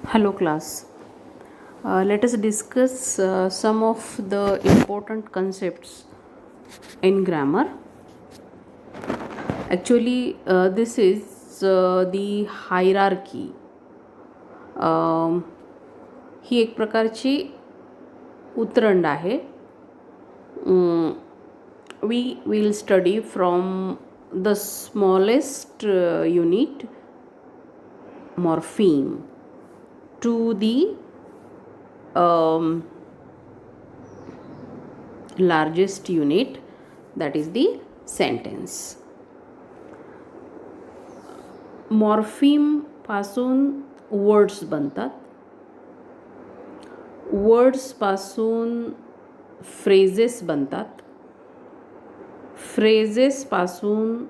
Hello class. Let us discuss some of the important concepts in grammar. Actually, this is the hierarchy. ही एक प्रकारची उतरंड आहे. We will study from the smallest unit, morpheme, to the largest unit, that is the sentence. Morpheme पासून words बनतात. Words पासून phrases बनतात. Phrases पासून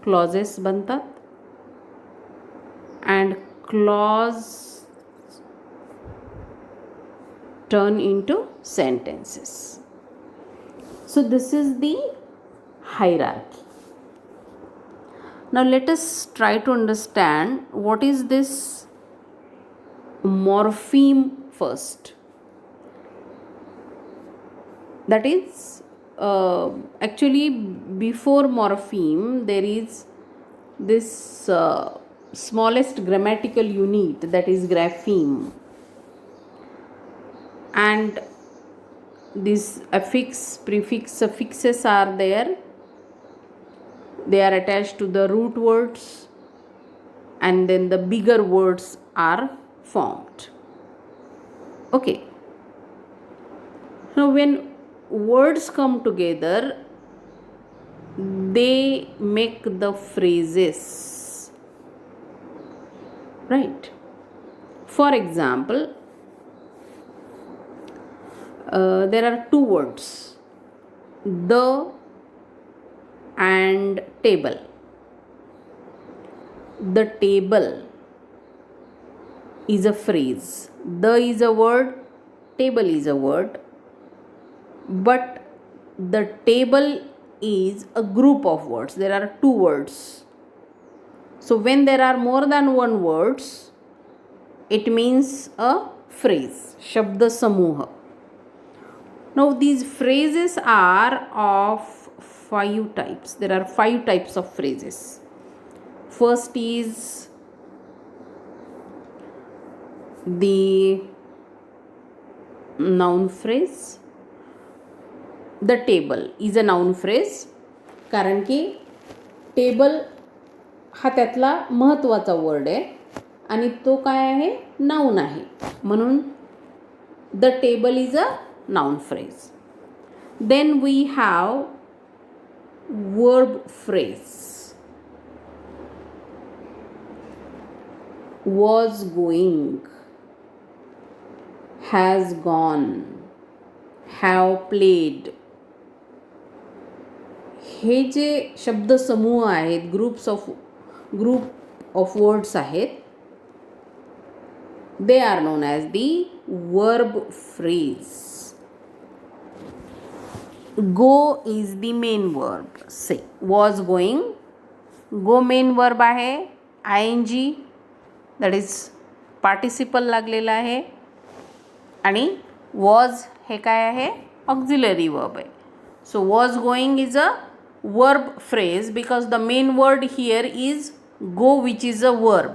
clauses बनतात. And clause turn into sentences. So this is the hierarchy. Now let us try to understand what is this morpheme first. That is actually before morpheme there is this smallest grammatical unit, that is grapheme. And these affix, prefix, suffixes are there. They are attached to the root words, and then the bigger words are formed. Okay. Now when words come together, they make the phrases, right? For example, there are two words, the and table. The table is a phrase. The is a word, table is a word, but the table is a group of words. There are two words. So when there are more than one words, it means a phrase, shabda samuha. Now these phrases are of 5 types. There are 5 types of phrases. First is the noun phrase. The table is a noun phrase, कारण की table हा त्यातला महत्त्वाचा word आहे आणि तो काय आहे, नाउन आहे. म्हणून the table is a noun phrase. Then we have verb phrase. Was going, has gone, have played. हे जे शब्द समूह आहेत, ग्रुप ऑफ वर्ड्स आहेत, they are known as the verb phrase. Go is the main verb. Say was going. Go main verb आहे, ing, that is participle लागलेला आहे. आणि was हे काय आहे, auxiliary verb आहे. So was going is a verb phrase because the main word here is go, which is a verb.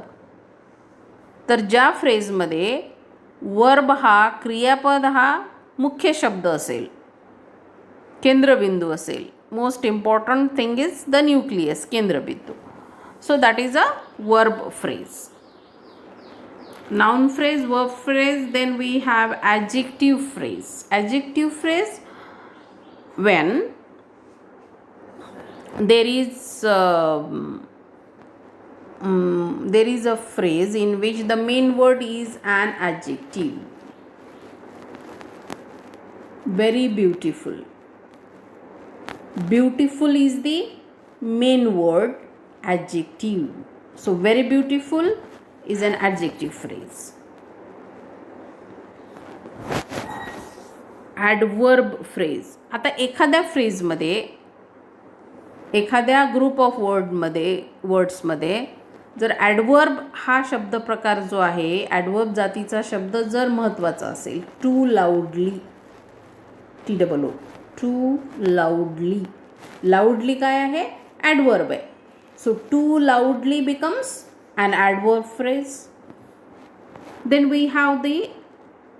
तर ज्या फ्रेजमध्ये verb हा, क्रियापद हा मुख्य शब्द असेल, केंद्रबिंदू असेल, most important thing is the nucleus, केंद्रबिंदू. So that is a verb phrase. Noun phrase, verb phrase. Then we have adjective phrase. Adjective phrase, when there is a phrase in which the main word is an adjective. Very beautiful. Beautiful is the main word, adjective. So very beautiful is an adjective phrase. Adverb phrase. आता एखाद्या फ्रेजमध्ये, एखाद्या group of वर्ड्समध्ये जर adverb हा शब्द प्रकार जो आहे, adverb जातीचा शब्द जर महत्त्वाचा असेल, too loudly, TOO, too loudly, loudly काय आहे, ॲडवर्ब आहे. So too loudly becomes an adverb phrase. Then we have the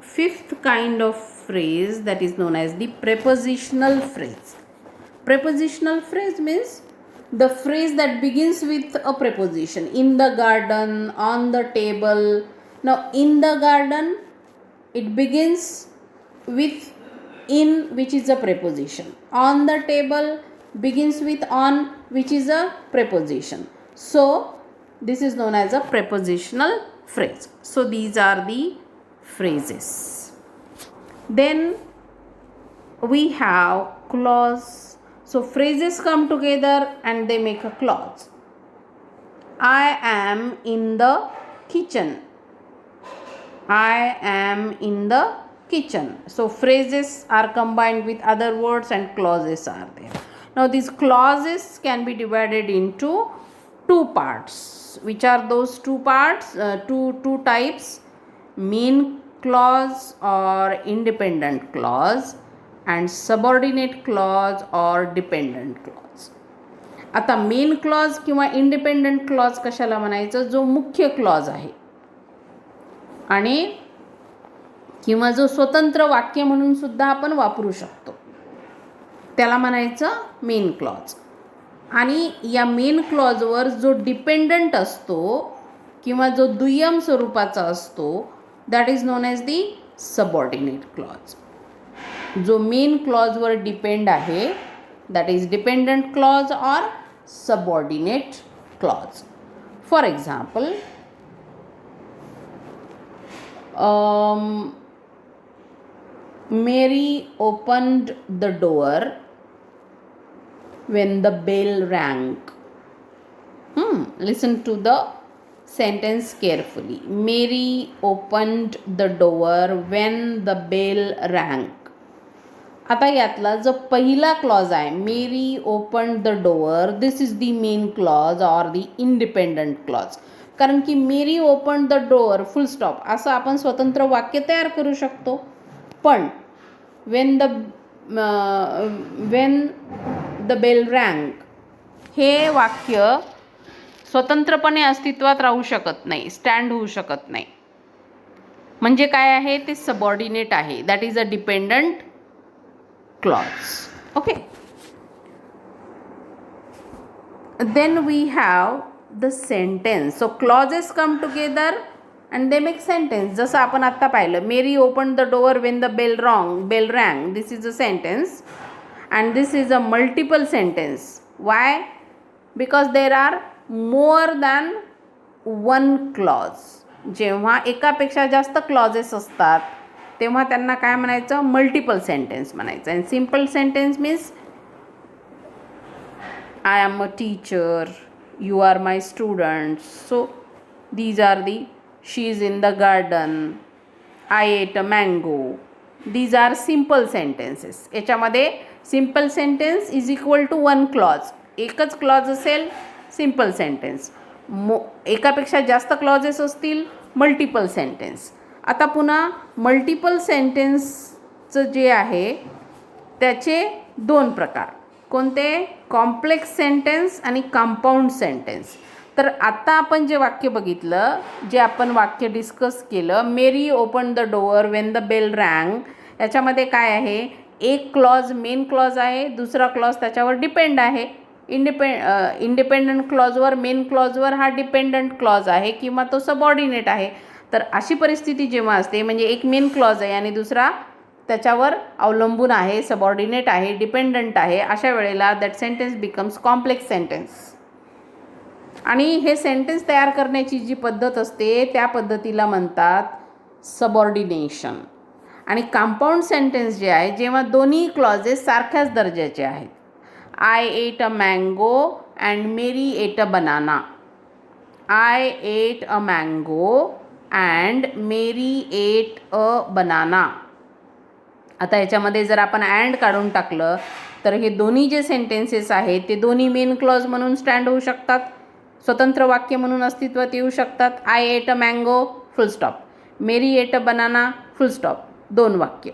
fifth kind of phrase that is known as the prepositional phrase. Prepositional phrase means the phrase that begins with a preposition. In the garden, on the table. Now in the garden, it begins with in, which is a preposition. On the table begins with on, which is a preposition. So this is known as a prepositional phrase. So these are the phrases. Then we have clause. So phrases come together and they make a clause. I am in the kitchen. I am in the kitchen. So phrases are combined with other words and clauses are there. Now these clauses can be divided into two parts. Which are those two parts? Two types: main clause or independent clause, and subordinate clause or dependent clause. आता main clause किंवा independent clause कशाला म्हणायचं? जो मुख्य clause आहे आणि किंवा जो स्वतंत्र वाक्य म्हणून सुद्धा आपण वापरू शकतो, त्याला म्हणायचं मेन क्लॉज. आणि या मेन क्लॉजवर जो डिपेंडंट असतो किंवा जो दुय्यम स्वरूपाचा असतो, that is known as the subordinate clause. जो मेन क्लॉजवर डिपेंड आहे, that is dependent clause or subordinate clause. For example, Mary opened the door when the bell rang. Listen to the sentence carefully. Mary opened the door when the bell rang. आता यातला जो पहिला clause आहे, मेरी open the door, this is the main clause or the independent clause. कारण की मेरी open the door full stop असं आपण स्वतंत्र वाक्य तयार करू शकतो. पण when the bell rang हे वाक्य स्वतंत्रपणे अस्तित्वात राहू शकत नाही, स्टँड होऊ शकत नाही. म्हणजे काय आहे? ते सबऑर्डिनेट आहे. That is a dependent clause. Okay. Then we have the sentence. So clauses come together and they make sentence. जसं आपण आत्ता पाहिलं, Mary opened the door when the bell rang. This is a sentence and this is a multiple sentence. Why? Because there are more than one clause. जेव्हा एकापेक्षा जास्त clauses असतात तेव्हा त्यांना काय म्हणायचं? मल्टिपल सेंटेन्स म्हणायचं. And simple sentence means I am a teacher, you are my students. So these are the, she is in the garden, I ate a mango. These are simple sentences. याच्यामध्ये simple sentence is equal to one clause. एकच clause असेल simple sentence, एकापेक्षा जास्त clauses असतील multiple sentence. आता पुन्हा multiple सेंटेन्सचं जे आहे त्याचे दोन प्रकार. कोणते? कॉम्प्लेक्स सेंटेन्स आणि कंपाऊंड सेंटेन्स. तर आता आपण जे वाक्य बघितलं, जे आपण वाक्य डिस्कस केलं, Mary open the door when the bell rang, याच्यामध्ये काय आहे? एक क्लॉज मेन क्लॉज आहे, दुसरा क्लॉज त्याच्यावर डिपेंड आहे. इंडिपेंडंट क्लॉजवर, मेन क्लॉजवर हा डिपेंडंट क्लॉज आहे किंवा तो सबऑर्डिनेट आहे. तर अशी परिस्थिती जेव्हा असते, म्हणजे एक मेन क्लॉज आहे आणि दुसरा त्याच्यावर अवलंबून आहे, सबऑर्डिनेट आहे, डिपेंडंट आहे, अशा वेळेला that sentence becomes complex sentence. आणि हे सेंटेन्स तयार करण्याची जी पद्धत असते त्या पद्धतीला म्हणतात सबऑर्डिनेशन. आणि कंपाऊंड सेंटेन्स जे आहे, जेव्हा दोन्ही क्लॉजेस सारख्याच दर्जाचे आहेत. आय एट अ मँगो अँड मेरी ate a banana. I ate a mango and मेरी एट अ बनाना. आता याच्यामध्ये जर आपण अँड काढून टाकलं तर हे दोन्ही जे सेंटेन्सेस आहेत ते दोन्ही मेन क्लॉज म्हणून स्टँड होऊ शकतात. स्वतंत्र वाक्य म्हणून अस्तित्वात येऊ शकतात. I ate a mango full stop, Mary ate a banana full stop, 2 वाक्य.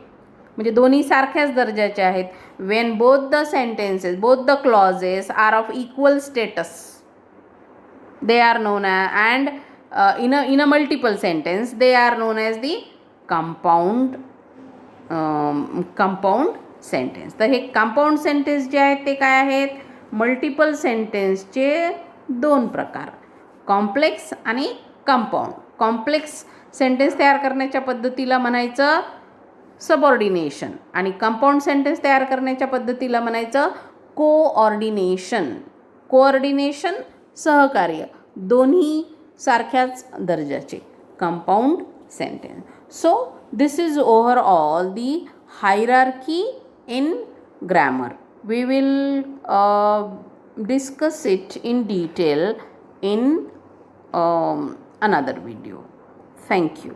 म्हणजे दोन्ही सारख्याच दर्जाचे आहेत. When both the sentences, both the clauses are of equal status, they are known as, and in a multiple sentence they are known as the compound sentence. तर हे compound sentence जे आहेत ते काय आहेत? मल्टिपल सेंटेन्सचे 2 प्रकार, कॉम्प्लेक्स आणि compound. Complex sentence तयार करण्याच्या पद्धतीला म्हणायचं सबऑर्डिनेशन आणि कंपाऊंड सेंटेन्स तयार करण्याच्या पद्धतीला म्हणायचं कोऑर्डिनेशन. कोऑर्डिनेशन सहकार्य, दोन्ही सारख्याच दर्जाचे, compound sentence. So this is overall the hierarchy in grammar. We will discuss it in detail in another video. Thank you.